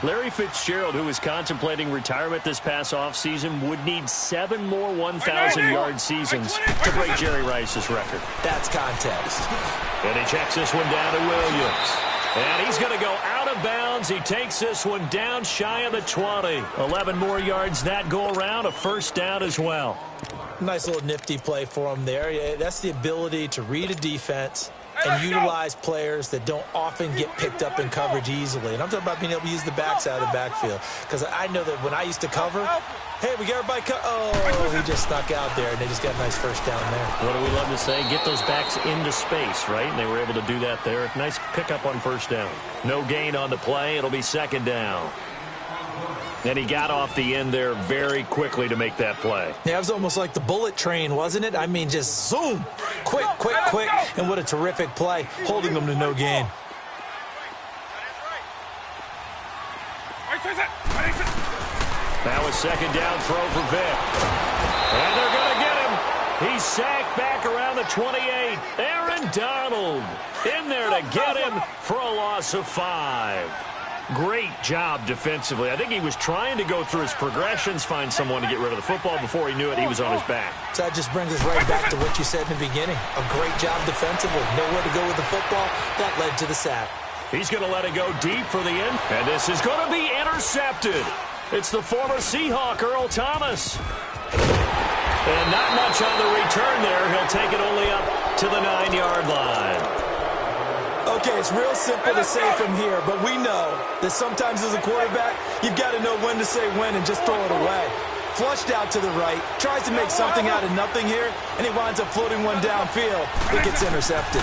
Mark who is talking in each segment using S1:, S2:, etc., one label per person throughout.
S1: Larry Fitzgerald, who was contemplating retirement this past offseason, would need 7 more 1,000-yard seasons to break Jerry Rice's record.
S2: That's context.
S1: And he checks this one down to Williams. And he's going to go out of bounds. He takes this one down shy of the 20. 11 more yards that go around, a first down as well.
S2: Nice little nifty play for him there. Yeah, that's the ability to read a defense and utilize players that don't often get picked up in coverage easily. And I'm talking about being able to use the backs out of the backfield. Because I know that when I used to cover, hey, we got everybody oh, he just snuck out there, and they just got a nice first down there.
S1: What do we love to say? Get those backs into space, right? And they were able to do that there. Nice pickup on first down. No gain on the play. It'll be second down. And he got off the end there very quickly to make that play.
S2: Yeah, it was almost like the bullet train, wasn't it? I mean, just zoom. Quick, quick, quick. And what a terrific play, holding them to no gain.
S1: Now a second down throw for Vic. And they're going to get him. He's sacked back around the 28. Aaron Donald in there to get him for a loss of 5. Great job defensively. I think he was trying to go through his progressions, find someone to get rid of the football. Before he knew it, he was on his back.
S2: So that just brings us right back to what you said in the beginning. A great job defensively. Nowhere to go with the football. That led to the sack.
S1: He's going to let it go deep for the end. And this is going to be intercepted. It's the former Seahawk, Earl Thomas. And not much on the return there. He'll take it only up to the 9-yard line.
S2: Okay, it's real simple to say from here, but we know that sometimes as a quarterback, you've got to know when to say when and just throw it away. Flushed out to the right, tries to make something out of nothing here, and he winds up floating one downfield that gets intercepted.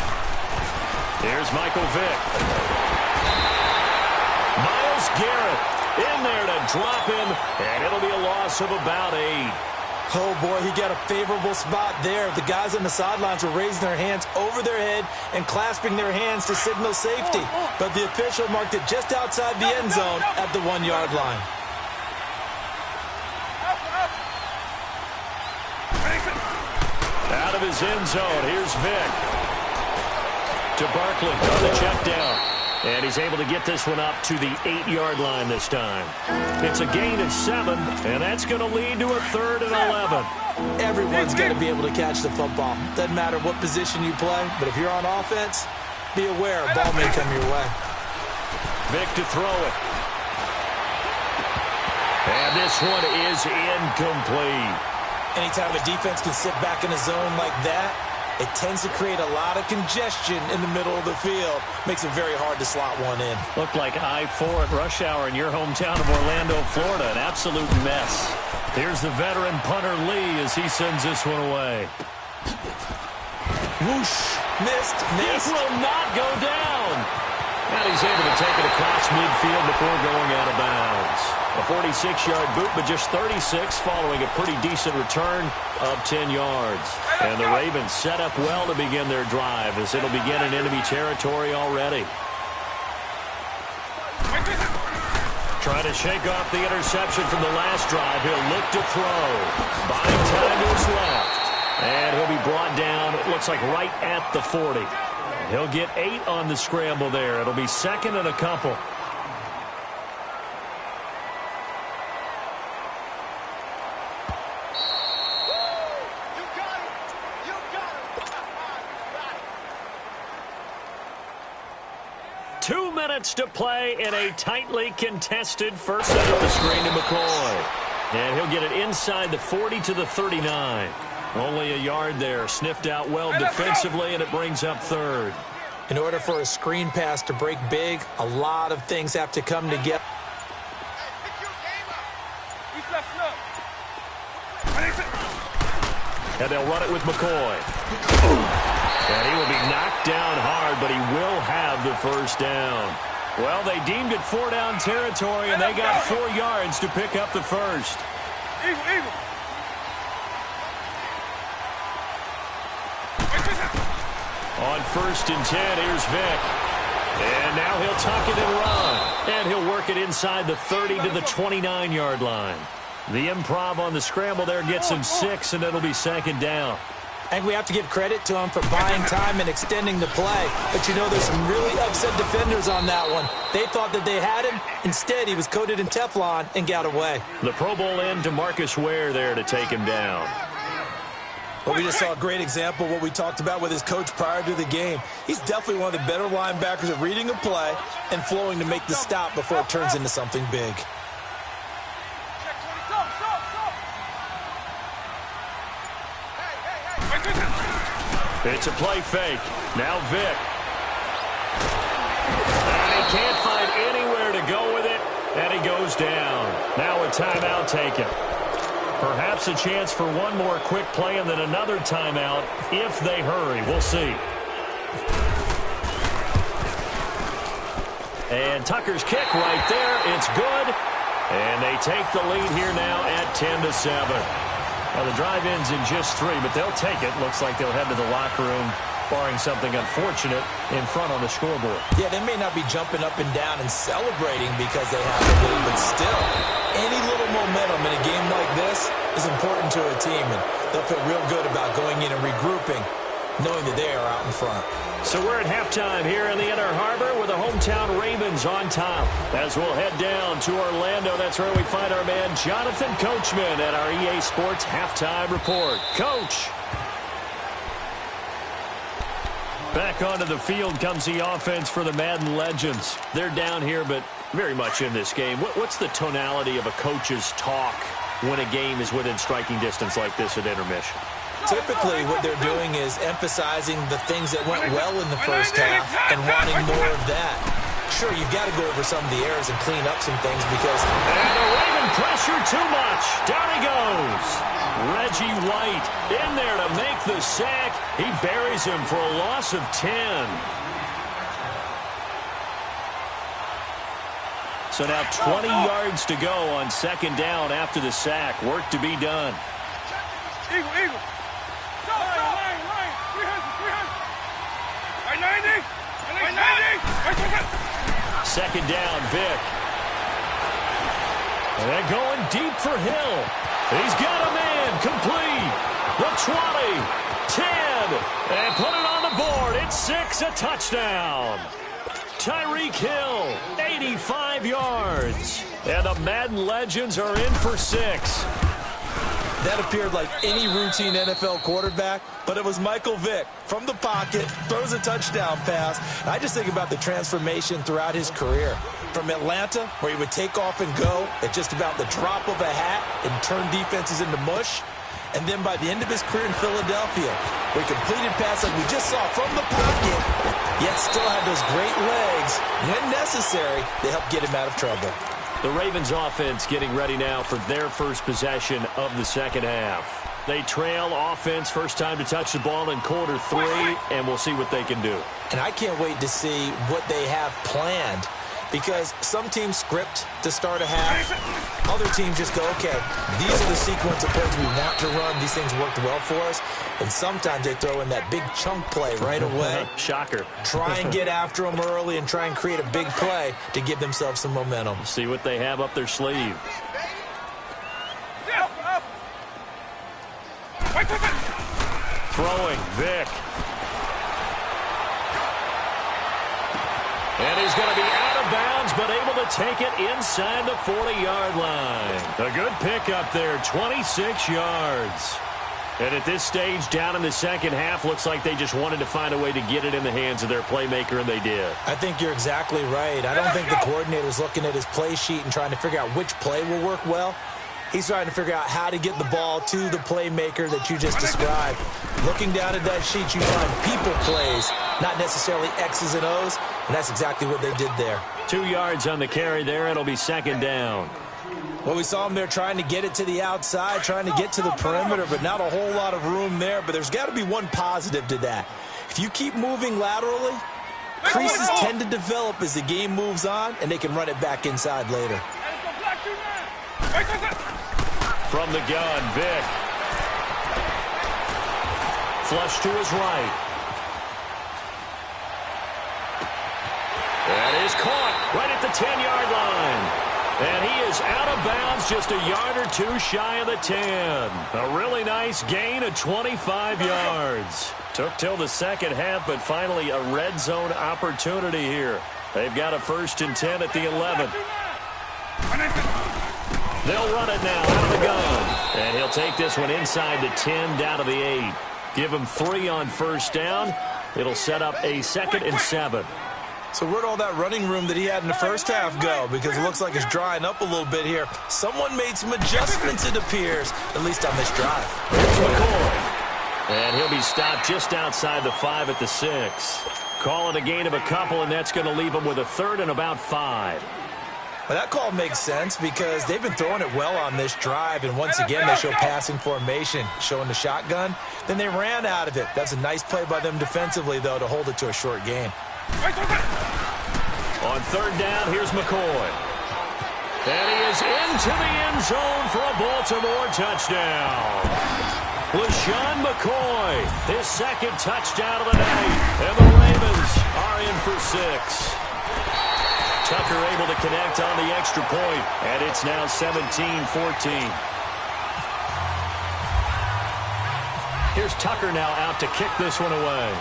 S1: Here's Michael Vick. Myles Garrett in there to drop him, and it'll be a loss of about 8.
S2: Oh, boy, he got a favorable spot there. The guys on the sidelines were raising their hands over their head and clasping their hands to signal safety. But the official marked it just outside the end zone at the 1-yard line.
S1: Out of his end zone, here's Vick. To Barkley on the check down. And he's able to get this one up to the 8-yard line this time. It's a gain of 7, and that's going to lead to a 3rd and 11.
S2: Everyone's got to be able to catch the football. Doesn't matter what position you play, but if you're on offense, be aware a ball may come your way.
S1: Vick to throw it. And this one is incomplete.
S2: Anytime a defense can sit back in a zone like that, it tends to create a lot of congestion in the middle of the field. Makes it very hard to slot one in.
S1: Looked like I-4 at rush hour in your hometown of Orlando, Florida. An absolute mess. Here's the veteran punter Lee as he sends this one away.
S2: Whoosh. Missed.
S1: This will not go down. And he's able to take it across midfield before going out of bounds. A 46-yard boot, but just 36 following a pretty decent return of 10 yards. And the Ravens set up well to begin their drive as it'll begin in enemy territory already. Trying to shake off the interception from the last drive. He'll look to throw. Buying time to his left. And he'll be brought down, it looks like right at the 40. He'll get 8 on the scramble there. It'll be 2nd and a couple. To play in a tightly contested first set of the screen to McCoy. And he'll get it inside the 40 to the 39. Only a yard there. Sniffed out well defensively, and it brings up 3rd.
S2: In order for a screen pass to break big, a lot of things have to come together.
S1: And they'll run it with McCoy. And he will be knocked down hard, but he will have the first down. Well, they deemed it 4-down territory, and they got 4 yards to pick up the first. On 1st and 10, here's Vick. And now he'll tuck it and run. And he'll work it inside the 30 to the 29-yard line. The improv on the scramble there gets him 6, and it'll be 2nd down.
S2: I think we have to give credit to him for buying time and extending the play. But, you know, there's some really upset defenders on that one. They thought that they had him. Instead, he was coated in Teflon and got away.
S1: The Pro Bowl end to Marcus Ware there to take him down.
S2: Well, we just saw a great example of what we talked about with his coach prior to the game. He's definitely one of the better linebackers at reading a play and flowing to make the stop before it turns into something big.
S1: It's a play fake. Now Vic. And he can't find anywhere to go with it, and he goes down. Now a timeout taken. Perhaps a chance for one more quick play and then another timeout if they hurry. We'll see. And Tucker's kick right there. It's good. And they take the lead here now at 10-7. Well, the drive ends in just 3, but they'll take it. Looks like they'll head to the locker room, barring something unfortunate in front on the scoreboard.
S2: Yeah, they may not be jumping up and down and celebrating because they have a lead, but still, any little momentum in a game like this is important to a team, and they'll feel real good about going in and regrouping, knowing that they are out in front.
S1: So we're at halftime here in the Inner Harbor with the hometown Ravens on top. As we'll head down to Orlando, that's where we find our man Jonathan Coachman at our EA Sports Halftime Report. Coach. Back onto the field comes the offense for the Madden Legends. They're down here, but very much in this game. What's the tonality of a coach's talk when a game is within striking distance like this at intermission?
S2: Typically, what they're doing is emphasizing the things that went well in the first half and wanting more of that. Sure, you've got to go over some of the errors and clean up some things because...
S1: And the Raven pressure too much. Down he goes. Reggie White in there to make the sack. He buries him for a loss of 10. So now 20 yards to go on second down after the sack. Work to be done.
S3: Eagle, eagle. Line. 300. 90.
S1: Second down, Vic. And they're going deep for Hill. He's got a man complete. The 20, 10, and put it on the board. It's 6, a touchdown. Tyreek Hill, 85 yards. And the Madden Legends are in for 6.
S2: That appeared like any routine NFL quarterback, but it was Michael Vick from the pocket, throws a touchdown pass. I just think about the transformation throughout his career. From Atlanta, where he would take off and go at just about the drop of a hat and turn defenses into mush. And then by the end of his career in Philadelphia, where he completed passes like we just saw from the pocket, yet still had those great legs. When necessary, they helped get him out of trouble.
S1: The Ravens offense getting ready now for their first possession of the second half. They trail offense, first time to touch the ball in quarter 3, and we'll see what they can do.
S2: And I can't wait to see what they have planned, because some teams script to start a half. Other teams just go, okay, these are the sequence of plays we want to run. These things worked well for us. And sometimes they throw in that big chunk play right away.
S1: Shocker.
S2: Try and get after them early and try and create a big play to give themselves some momentum.
S1: See what they have up their sleeve. Throwing, Vic. And he's going to be out of bounds, but able to take it inside the 40-yard line. A good pickup there, 26 yards. And at this stage, down in the second half, looks like they just wanted to find a way to get it in the hands of their playmaker, and they did.
S2: I think you're exactly right. I don't think the coordinator's looking at his play sheet and trying to figure out which play will work well. He's trying to figure out how to get the ball to the playmaker that you just described. Looking down at that sheet, you find people plays, not necessarily X's and O's, and that's exactly what they did there.
S1: 2 yards on the carry there. It'll be second down.
S2: Well, we saw him there trying to get it to the outside, trying to get to the perimeter, but not a whole lot of room there. But there's got to be one positive to that. If you keep moving laterally, creases tend to develop as the game moves on, and they can run it back inside later.
S1: From the gun, Vic. Flush to his right. That is caught right at the 10-yard line. And he is is out of bounds, just a yard or two shy of the 10. A really nice gain of 25 yards. Took till the second half, but finally a red zone opportunity here. They've got a 1st and 10 at the 11. They'll run it now out of the gun. And he'll take this one inside the 10 down to the 8. Give him 3 on 1st down. It'll set up a 2nd and 7.
S2: So where'd all that running room that he had in the first half go? Because it looks like it's drying up a little bit here. Someone made some adjustments, it appears, at least on this drive.
S1: Here's McCoy. And he'll be stopped just outside the 5 at the 6. Calling a gain of a couple, and that's going to leave him with a 3rd and about 5.
S2: Well, that call makes sense because they've been throwing it well on this drive, and once again they show passing formation, showing the shotgun. Then they ran out of it. That's a nice play by them defensively, though, to hold it to a short gain.
S1: On 3rd down, here's McCoy. And he is into the end zone for a Baltimore touchdown. LaShawn McCoy, his 2nd touchdown of the night. And the Ravens are in for 6. Tucker able to connect on the extra point, and it's now 17-14. Here's Tucker now out to kick this one away.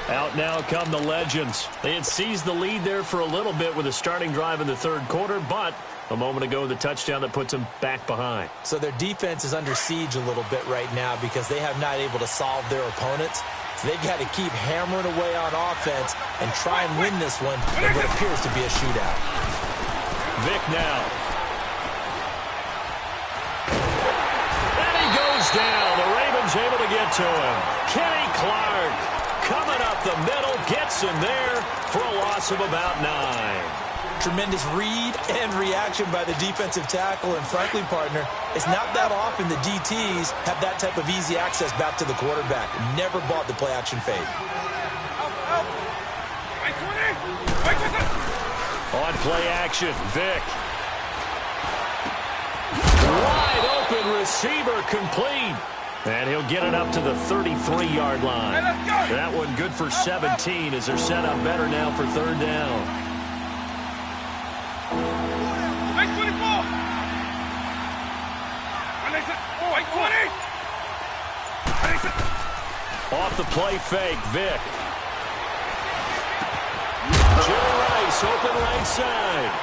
S1: Out now come the Legends. They had seized the lead there for a little bit with a starting drive in the 3rd quarter, but a moment ago the touchdown that puts them back behind.
S2: So their defense is under siege a little bit right now because they have not able to solve their opponents. So they've got to keep hammering away on offense and try and win this one in what appears to be a shootout.
S1: Vic now. And he goes down. The Ravens able to get to him. Kenny Clark coming up the middle, gets him there for a loss of about 9.
S2: Tremendous read and reaction by the defensive tackle, and frankly, partner, it's not that often the DTs have that type of easy access back to the quarterback. Never bought the play-action fade.
S1: On play action, Vic. Wide open receiver complete. And he'll get it up to the 33-yard line. That one good for 17 as they're set up better now for 3rd down. Off the play fake, Vic. Jerry Rice open right side.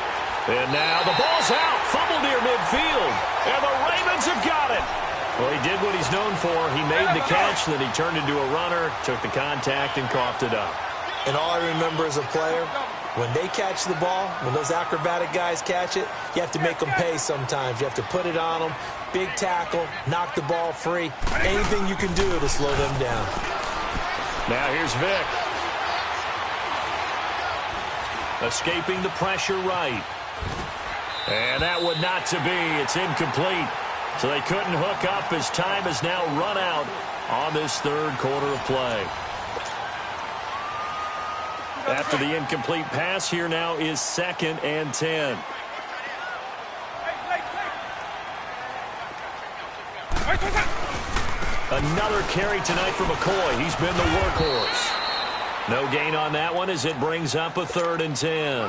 S1: And now the ball's out. Fumble near midfield. And the Ravens have got it. Well, he did what he's known for. He made the catch, then he turned into a runner, took the contact, and coughed it up.
S2: And all I remember as a player, when they catch the ball, when those acrobatic guys catch it, you have to make them pay sometimes. You have to put it on them, big tackle, knock the ball free. Anything you can do to slow them down.
S1: Now here's Vic. Escaping the pressure right. And that one not to be. It's incomplete. So they couldn't hook up as time has now run out on this 3rd quarter of play. After the incomplete pass, here now is 2nd and 10. Another carry tonight for McCoy. He's been the workhorse. No gain on that one as it brings up a 3rd and 10.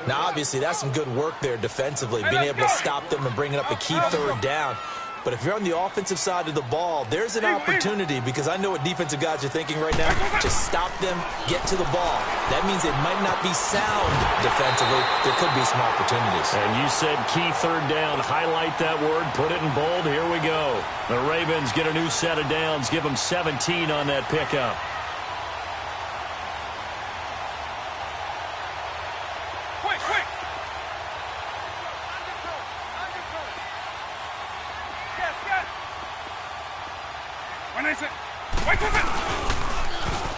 S2: Now, obviously, that's some good work there defensively, being able to stop them and bring it up a key 3rd down. But if you're on the offensive side of the ball, there's an opportunity, because I know what defensive guys are thinking right now. Just stop them, get to the ball. That means it might not be sound defensively. There could be some opportunities.
S1: And you said key 3rd down. Highlight that word. Put it in bold. Here we go. The Ravens get a new set of downs. Give them 17 on that pickup.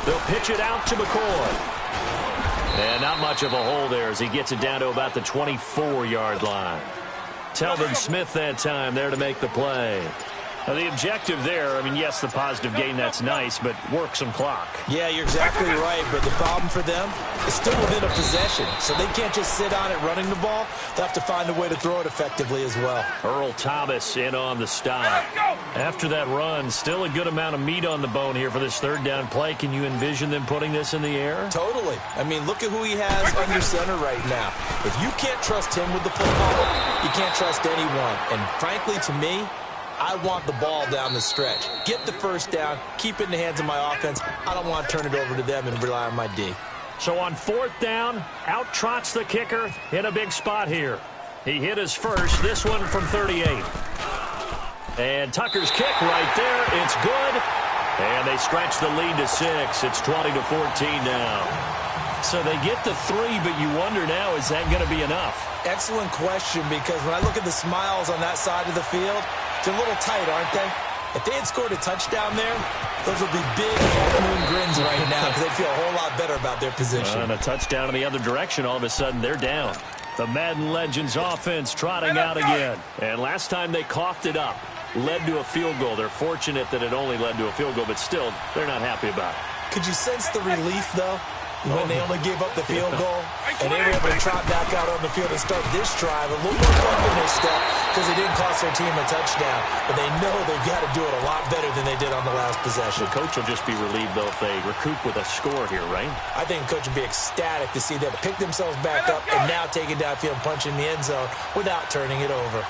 S1: They'll pitch it out to McCoy. And not much of a hole there as he gets it down to about the 24-yard line. Telvin Smith that time there to make the play. Now, the objective there, I mean, yes, the positive gain, that's nice, but work some clock.
S2: Yeah, you're exactly right, but the problem for them is still within a possession, so they can't just sit on it running the ball. They'll have to find a way to throw it effectively as well.
S1: Earl Thomas in on the stop. After that run, still a good amount of meat on the bone here for this third down play. Can you envision them putting this in the air?
S2: Totally. I mean, look at who he has under center right now. If you can't trust him with the football, you can't trust anyone. And frankly, to me, I want the ball down the stretch. Get the first down, keep it in the hands of my offense. I don't want to turn it over to them and rely on my D.
S1: So on fourth down, out trots the kicker in a big spot here. He hit his first, this one from 38. And Tucker's kick right there, it's good. And they stretch the lead to 6. It's 20-14 now. So they get the 3, but you wonder now, is that going to be enough?
S2: Excellent question, because when I look at the smiles on that side of the field, they're a little tight, aren't they? If they had scored a touchdown there, those would be big half-moon grins right now because they feel a whole lot better about their position.
S1: And a touchdown in the other direction, all of a sudden they're down. The Madden Legends offense trotting out again. And last time they coughed it up, led to a field goal. They're fortunate that it only led to a field goal, but still, they're not happy about it.
S2: Could you sense the relief, though, when they only gave up the field goal and they were able to trot back out on the field and start this drive a little more fun in their step because they didn't cost their team a touchdown, but they know they've got to do it a lot better than they did on the last possession.
S1: The coach will just be relieved, though, if they recoup with a score here, right?
S2: I think the coach will be ecstatic to see them pick themselves back up and now take it downfield and punch in the end zone without turning it over.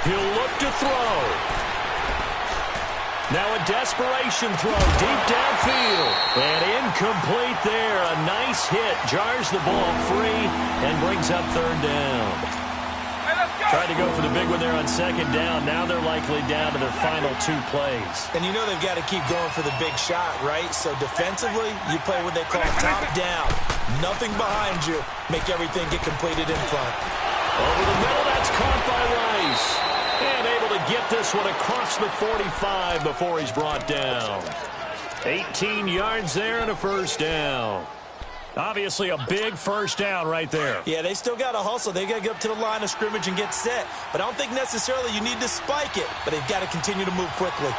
S1: He'll look to throw. Now a desperation throw deep downfield. And incomplete there. A nice hit. Jars the ball free and brings up third down. Tried to go for the big one there on second down. Now they're likely down to their final 2 plays.
S2: And you know they've got to keep going for the big shot, right? So defensively, you play what they call top down. Nothing behind you. Make everything get completed in front.
S1: Over the middle, that's caught by Rice. And able to get this one across the 45 before he's brought down. 18 yards there and a first down. Obviously a big first down right there.
S2: Yeah, they still got to hustle. They got to get up to the line of scrimmage and get set. But I don't think necessarily you need to spike it. But they've got to continue to move quickly.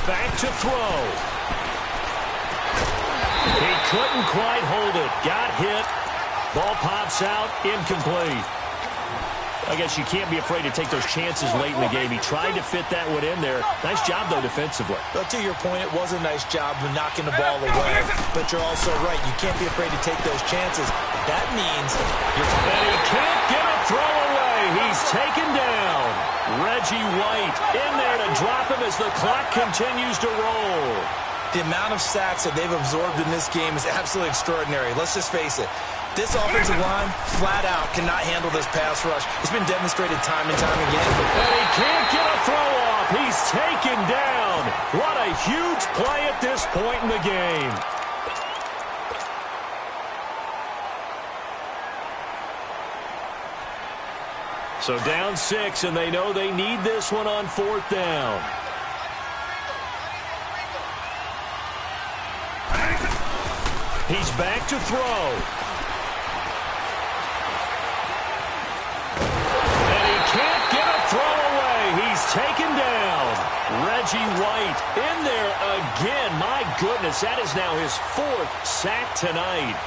S1: Back to throw. He couldn't quite hold it. Got hit. Ball pops out. Incomplete. I guess you can't be afraid to take those chances late in the game. He tried to fit that one in there. Nice job, though, defensively.
S2: But to your point, it was a nice job of knocking the ball away. But you're also right. You can't be afraid to take those chances. That means you're...
S1: And he can't get a throw away. He's taken down. Reggie White in there to drop him as the clock continues to roll.
S2: The amount of sacks that they've absorbed in this game is absolutely extraordinary. Let's just face it. This offensive line, flat out, cannot handle this pass rush. It's been demonstrated time and time again.
S1: And he can't get a throw off. He's taken down. What a huge play at this point in the game. So down 6, and they know they need this one on fourth down. He's back to throw. Taken down. Reggie White in there again. My goodness, that is now his 4th sack tonight.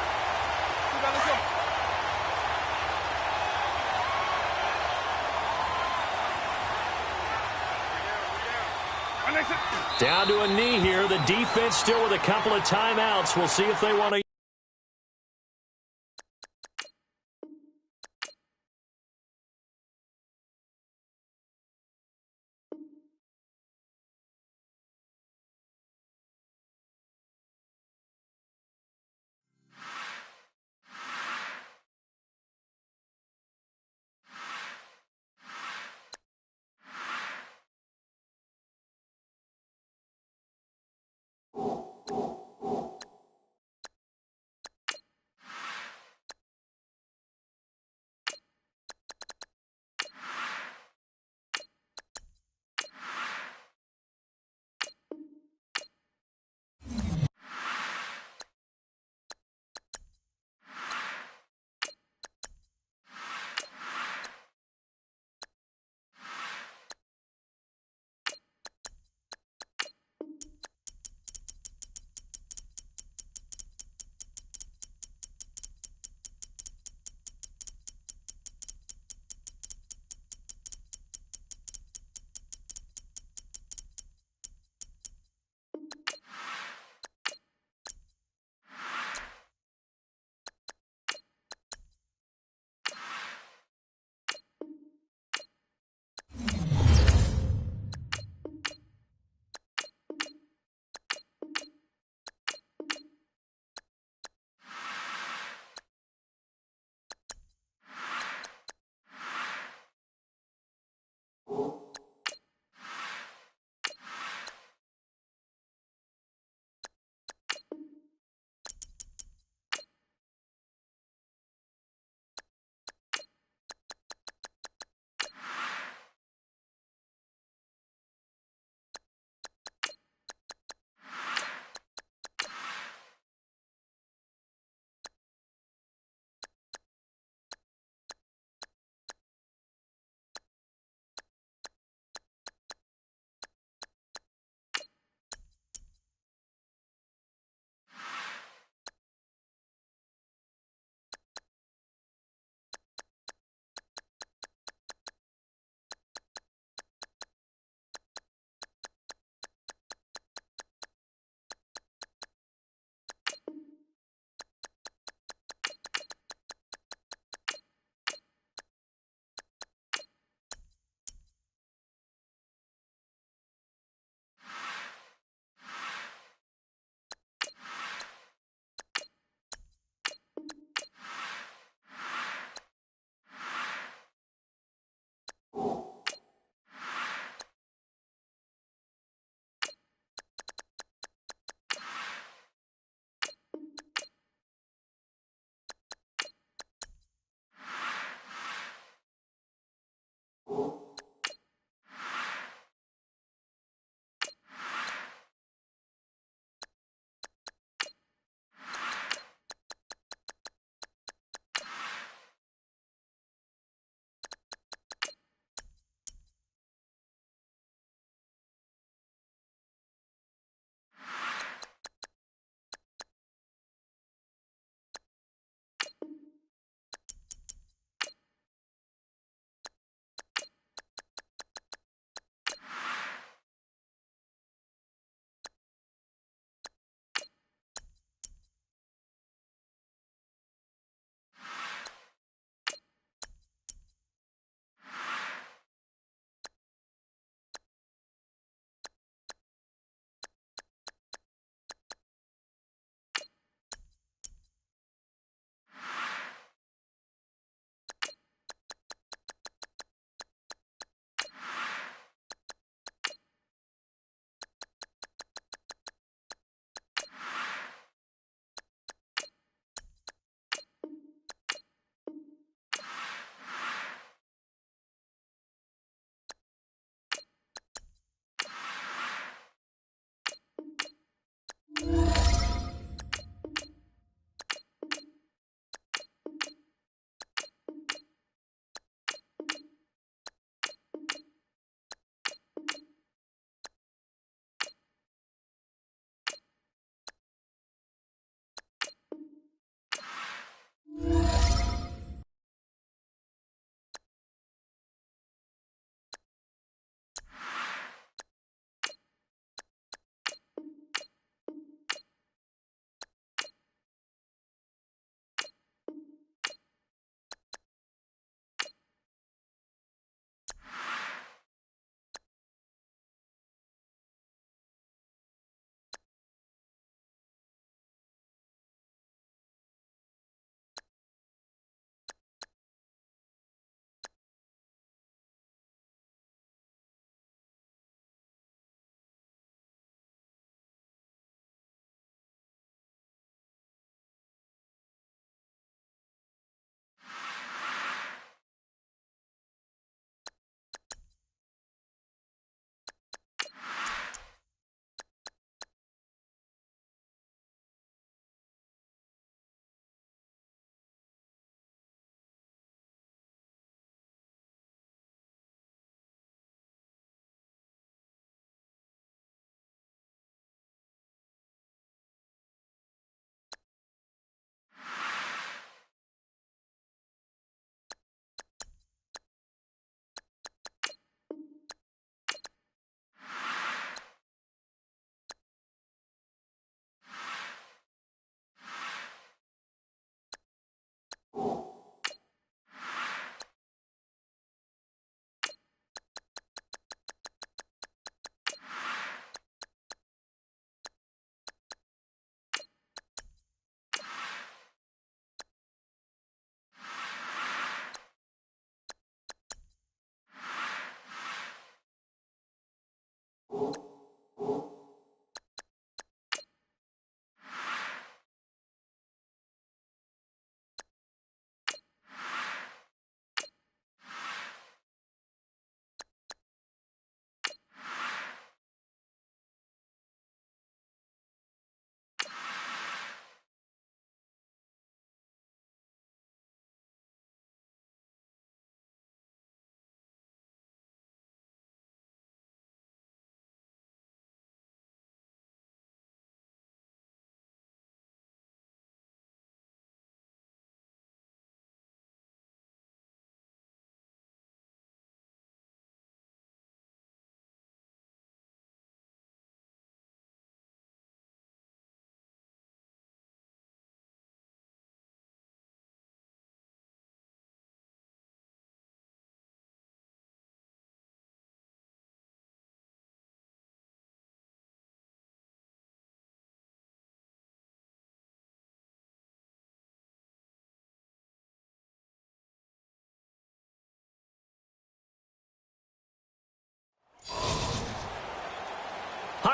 S1: Down to a knee here. The defense still with a couple of timeouts. We'll see if they want to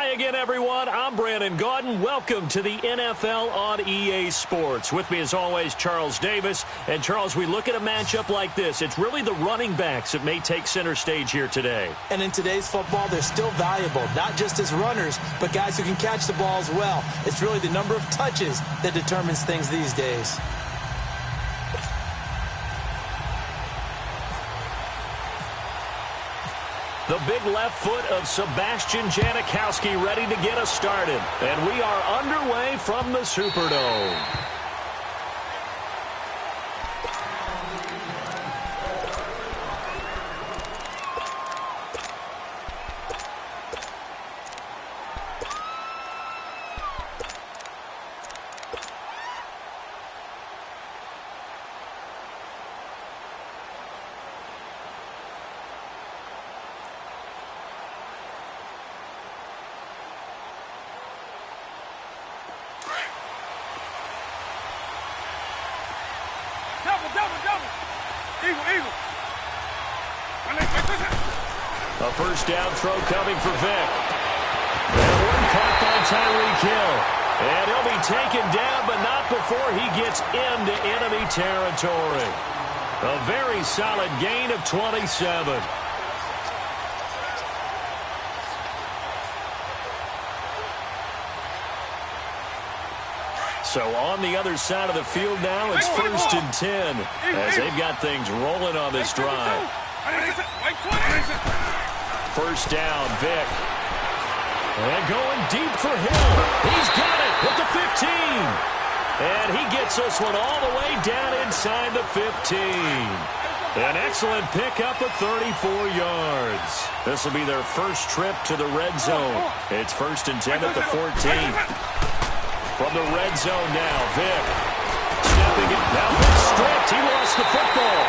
S1: Hi again, everyone. I'm Brandon Gaudin. Welcome to the NFL on EA Sports. With me, as always, Charles Davis. And, Charles, we look at a matchup like this. It's really the running backs that may take center stage here today.
S2: And in today's football, they're still valuable, not just as runners, but guys who can catch the ball as well. It's really the number of touches that determines things these days.
S1: The big left foot of Sebastian Janikowski ready to get us started. And we are underway from the Superdome.
S3: Double. Eagle.
S1: A first down throw coming for Vick. That one caught by Tyreek Hill. And he'll be taken down, but not before he gets into enemy territory. A very solid gain of 27. So on the other side of the field now, it's 1st and 10 as they've got things rolling on this drive. First down, Vick. And going deep for Hill. He's got it at the 15. And he gets this one all the way down inside the 15. An excellent pickup of 34 yards. This will be their first trip to the red zone. It's 1st and 10 at the 14. From the red zone now, Vick. Stepping it. Now Vick stripped. He lost the football.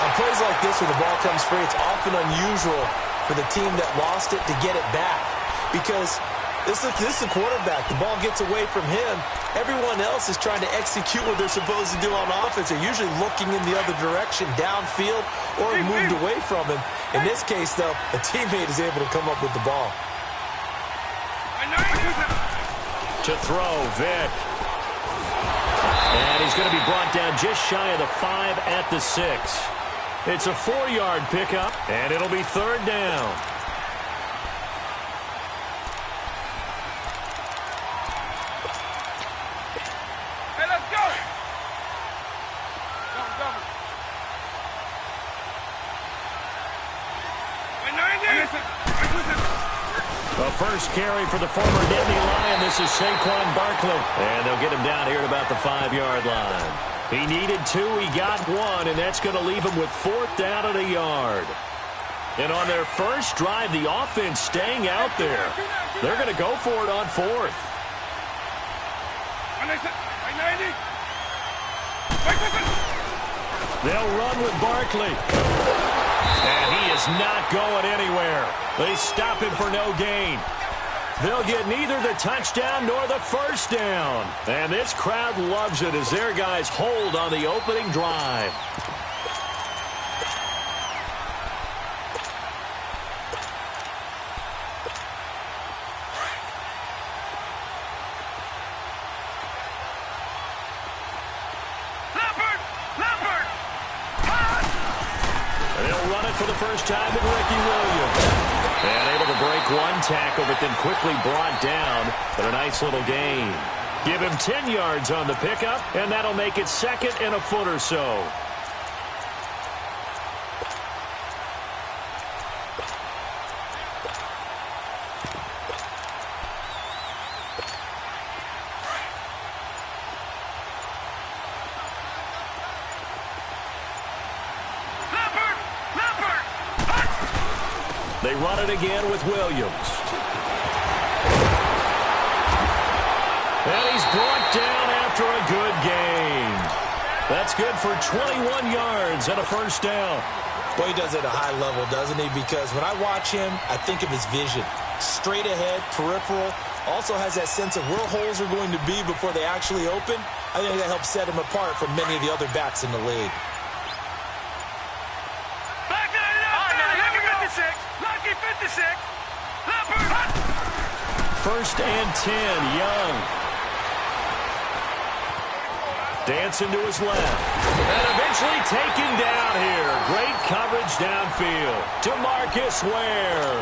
S2: On plays like this where the ball comes free, it's often unusual for the team that lost it to get it back. Because this is a quarterback. The ball gets away from him. Everyone else is trying to execute what they're supposed to do on offense. They're usually looking in the other direction, downfield, or moved away from him. In this case, though, a teammate is able to come up with the ball.
S1: To throw, Vick. And he's going to be brought down just shy of the 5 at the 6. It's a 4-yard pickup, and it'll be 3rd down.
S3: Hey, let's go.
S1: The first carry for the former Nittany Lion. This is Saquon Barkley. And they'll get him down here at about the 5-yard line. He needed 2. He got 1, and that's going to leave him with 4th down and a yard. And on their first drive, the offense staying out there. They're going to go for it on 4th. They'll run with Barkley. And he is not going anywhere. They stop him for no gain. They'll get neither the touchdown nor the first down. And this crowd loves it as their guys hold on the opening drive. For the first time with Ricky Williams. And able to break one tackle, but then quickly brought down. But a nice little gain. Give him 10 yards on the pickup, and that'll make it 2nd and a foot or so. They run it again with Williams. And he's brought down after a good gain. That's good for 21 yards and a first down.
S2: Well, he does it at a high level, doesn't he? Because when I watch him, I think of his vision. Straight ahead, peripheral. Also has that sense of where holes are going to be before they actually open. I think that helps set him apart from many of the other backs in the league.
S3: Lucky 56.
S1: 1st and 10. Young. Dancing to his left. And eventually taken down here. Great coverage downfield. DeMarcus Ware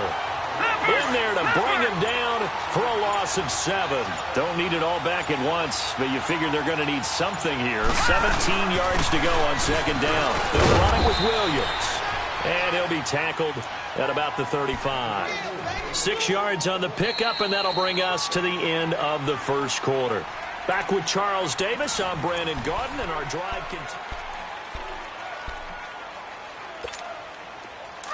S1: in there to bring him down for a loss of 7. Don't need it all back at once, but you figure they're going to need something here. 17 yards to go on 2nd down. They'll run it with Williams. And he'll be tackled at about the 35. 6 yards on the pickup, and that'll bring us to the end of the 1st quarter. Back with Charles Davis. I'm Brandon Gaudin, and our drive continues.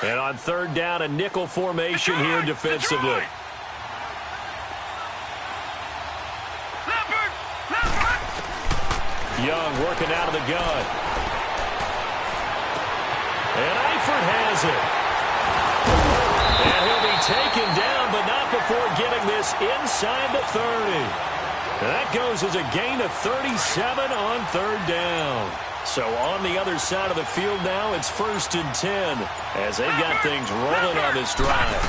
S1: And on 3rd down, a nickel formation here defensively. Young working out of the gun. And Eifert has it. And he'll be taken down, but not before getting this inside the 30. And that goes as a gain of 37 on 3rd down. So on the other side of the field now, it's 1st and 10 as they've got things rolling on this drive.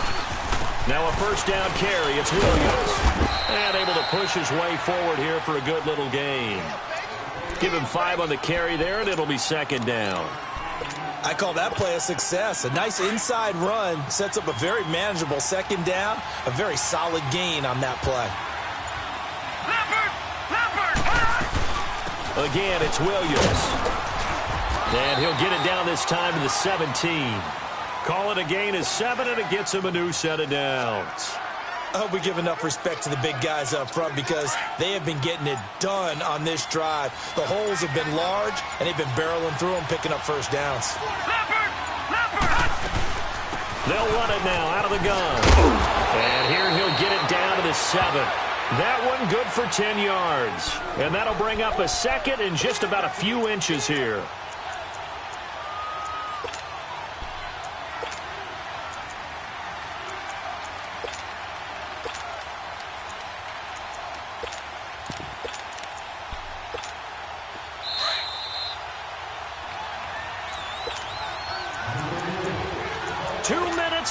S1: Now a 1st down carry. It's Williams. And able to push his way forward here for a good little gain. Give him 5 on the carry there, and it'll be 2nd down.
S2: I call that play a success. A nice inside run sets up a very manageable 2nd down. A very solid gain on that play.
S1: Again, it's Williams. And he'll get it down this time to the 17. Call it a gain of 7, and it gets him a new set of downs.
S2: I hope we give enough respect to the big guys up front because they have been getting it done on this drive. The holes have been large, and they've been barreling through them, picking up 1st downs.
S1: They'll run it now out of the gun. And here he'll get it down to the 7. That one good for 10 yards. And that'll bring up a 2nd and just about a few inches here.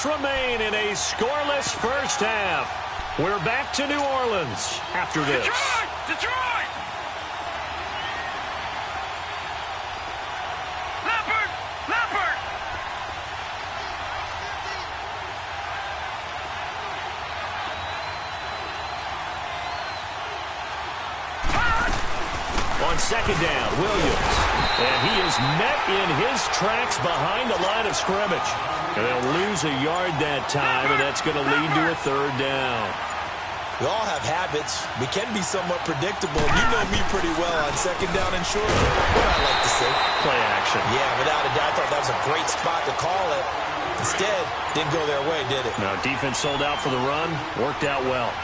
S1: Remain in a scoreless 1st half. We're back to New Orleans after this.
S3: Detroit! Leopard!
S1: On 2nd down, Williams. And he is met in his tracks behind the line of scrimmage. And they'll lose a yard that time, and that's going to lead to a 3rd down.
S2: We all have habits. We can be somewhat predictable. You know me pretty well on 2nd down and short. What I like to see.
S1: Play action.
S2: Yeah, without a doubt, I thought that was a great spot to call it. Instead, didn't go their way, did it?
S1: No, defense sold out for the run. Worked out well.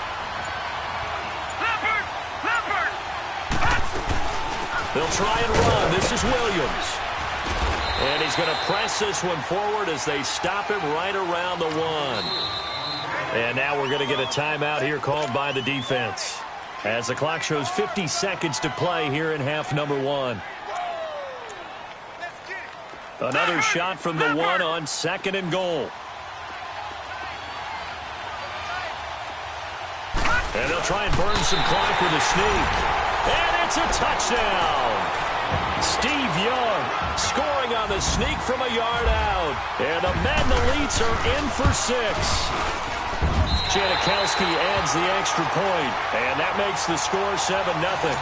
S3: Leopard!
S1: They'll try and run. This is Williams. And he's going to press this one forward as they stop him right around the 1. And now we're going to get a timeout here called by the defense as the clock shows 50 seconds to play here in half number 1. Another shot from the 1 on 2nd and goal. And they'll try and burn some clock with a sneak. And it's a touchdown. Steve Young scoring on the sneak from a yard out. And the Madden Elites are in for 6. Janikowski adds the extra point, and that makes the score 7-0.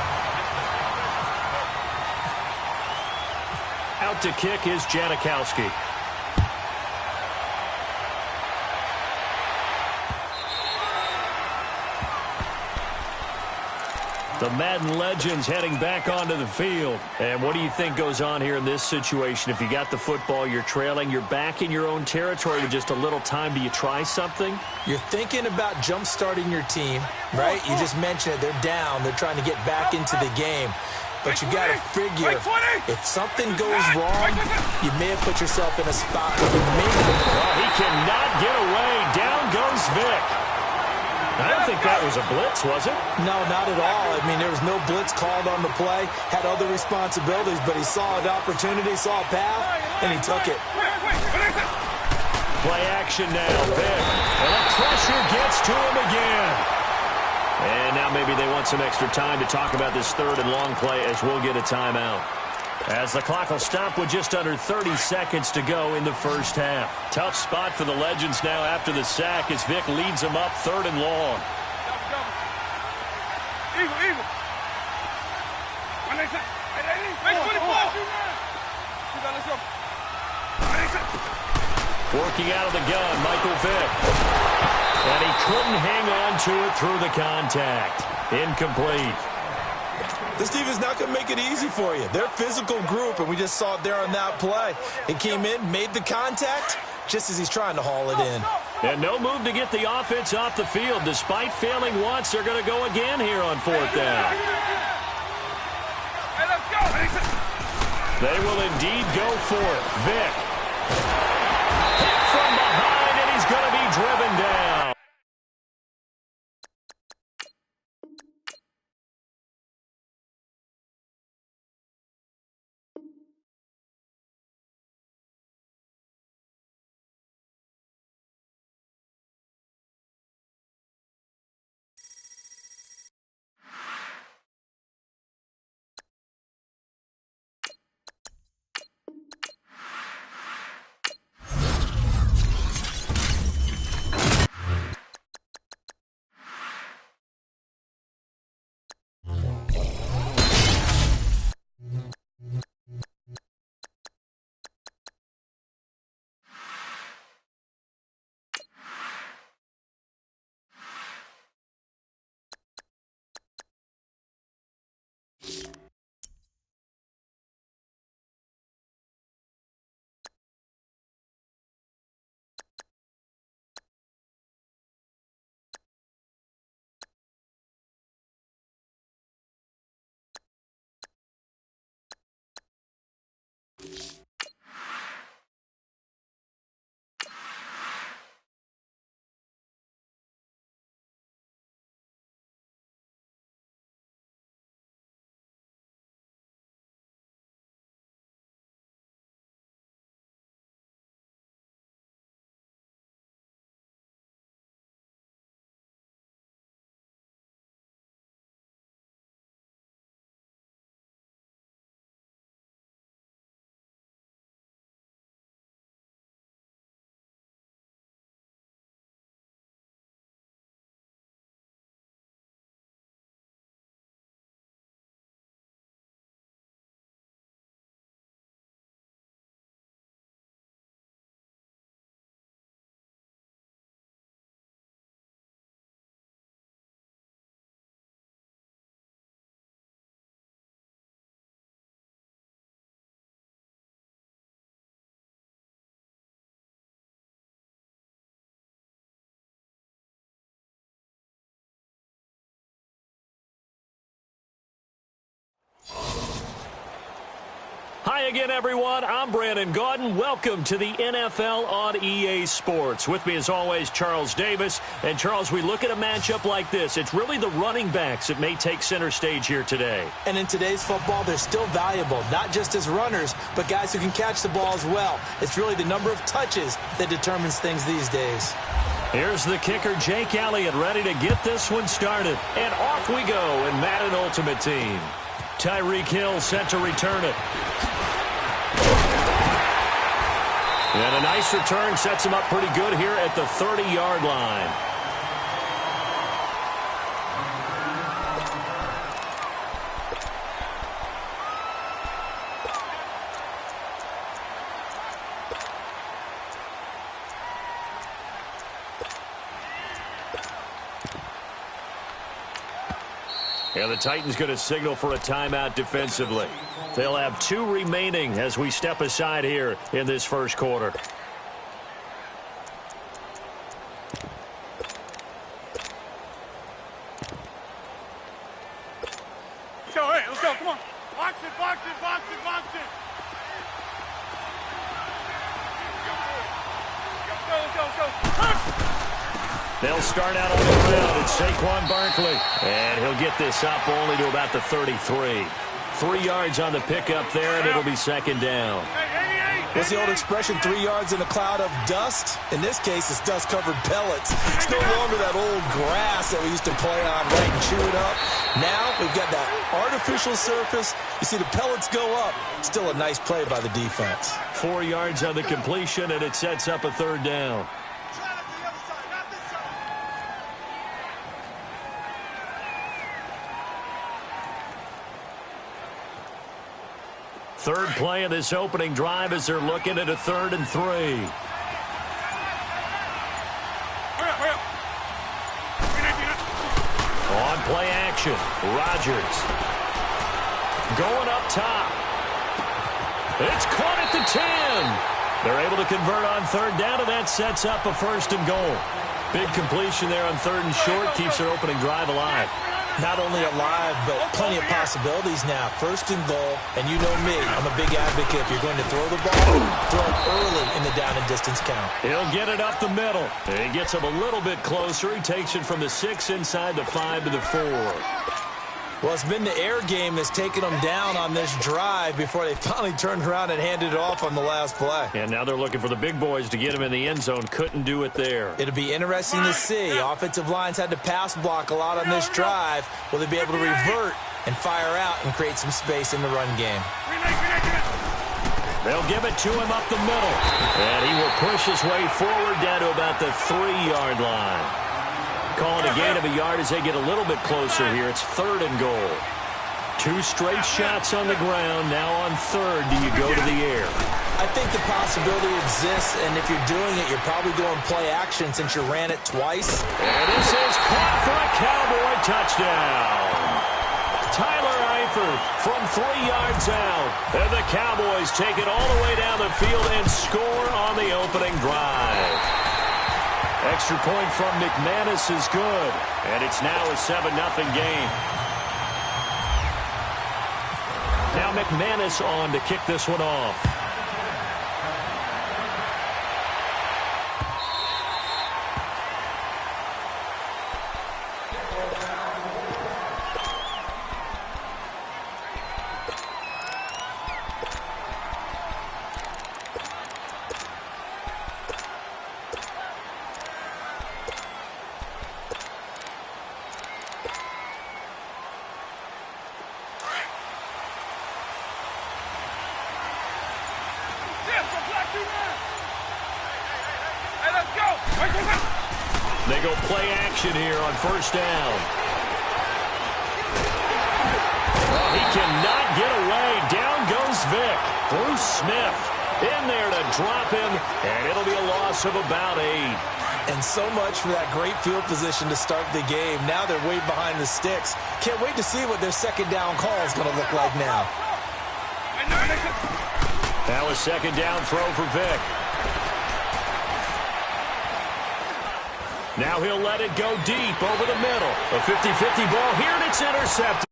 S1: Out to kick is Janikowski. The Madden legends heading back onto the field. And what do you think goes on here in this situation? If you got the football, you're trailing, you're back in your own territory with just a little time. Do you try something?
S2: You're thinking about jump-starting your team, right? You just mentioned it. They're down. They're trying to get back into the game. But you got to figure, if something goes wrong, you may have put yourself in a spot where you may not.
S1: Oh, he cannot get away. Down goes Vic. I don't think that was a blitz, was it?
S2: No, not at all. I mean, there was no blitz called on the play. Had other responsibilities, but he saw an opportunity, saw a path, and he took it.
S1: Play action now, Vic. And the pressure gets to him again. And now maybe they want some extra time to talk about this third and long play as we'll get a timeout. As the clock will stop with just under 30 seconds to go in the first half. Tough spot for the Legends now after the sack as Vic leads them up third and long.
S3: Eagle.
S1: Working out of the gun, Michael Vick. And he couldn't hang on to it through the contact. Incomplete.
S2: This defense is not going to make it easy for you. They're a physical group, and we just saw it there on that play. He came in, made the contact, just as he's trying to haul it in.
S1: And no move to get the offense off the field. Despite failing once, they're going to go again here on fourth down. They will indeed go for it. Vic. Hit from behind, and he's going to be driven down. Hi again, everyone. I'm Brandon Gaudin. Welcome to the NFL on EA Sports. With me, as always, Charles Davis. And, Charles, we look at a matchup like this. It's really the running backs that may take center stage here today.
S2: And in today's football, they're still valuable, not just as runners, but guys who can catch the ball as well. It's really the number of touches that determines things these days.
S1: Here's the kicker, Jake Elliott, ready to get this one started. And off we go in Madden Ultimate Team. Tyreek Hill set to return it. And a nice return sets him up pretty good here at the 30-yard line. And the Titans going to signal for a timeout defensively. They'll have 2 remaining as we step aside here in this first quarter.
S3: Let's go, come on. Box it. Let's go.
S1: They'll start out on the ground. It's Saquon Barkley. And he'll get this up only to about the 33. 3 yards on the pickup there, and it'll be second down.
S3: Hey, 88.
S2: What's the old expression, 3 yards in a cloud of dust? In this case, it's dust-covered pellets. It's no longer that old grass that we used to play on, right, and chew it up. Now we've got that artificial surface. You see the pellets go up. Still a nice play by the defense.
S1: 4 yards on the completion, and it sets up a 3rd down. Third play of this opening drive as they're looking at a 3rd and 3. On play action, Rodgers. Going up top. It's caught at the 10. They're able to convert on 3rd down, and that sets up a 1st and goal. Big completion there on 3rd and short, keeps their opening drive alive.
S2: Not only alive, but plenty of possibilities now. 1st and goal, and you know me, I'm a big advocate. If you're going to throw the ball, throw it early in the down and distance count.
S1: He'll get it up the middle. He gets him a little bit closer. He takes it from the 6 inside the 5 to the 4.
S2: Well, it's been the air game that's taken them down on this drive before they finally turned around and handed it off on the last play.
S1: And now they're looking for the big boys to get him in the end zone. Couldn't do it there.
S2: It'll be interesting to see. Offensive lines had to pass block a lot on this drive. Will they be able to revert and fire out and create some space in the run game?
S1: They'll give it to him up the middle. And he will push his way forward down to about the 3-yard line. Calling a gain of a yard as they get a little bit closer here. It's 3rd and goal. 2 straight shots on the ground. Now on 3rd, do you go to the air?
S2: I think the possibility exists, and if you're doing it, you're probably going play action since you ran it twice.
S1: And this is caught for a Cowboy touchdown. Tyler Eifert from 3 yards out. And the Cowboys take it all the way down the field and score on the opening drive. Extra point from McManus is good, and it's now a 7-0 game. Now McManus on to kick this one off. They go play action here on 1st down. He cannot get away. Down goes Vic. Bruce Smith in there to drop him, and it'll be a loss of about 8.
S2: And so much for that great field position to start the game. Now they're way behind the sticks. Can't wait to see what their 2nd down call is going to look like now.
S1: Now a 2nd down throw for Vic. Now he'll let it go deep over the middle. A 50-50 ball here, and it's intercepted.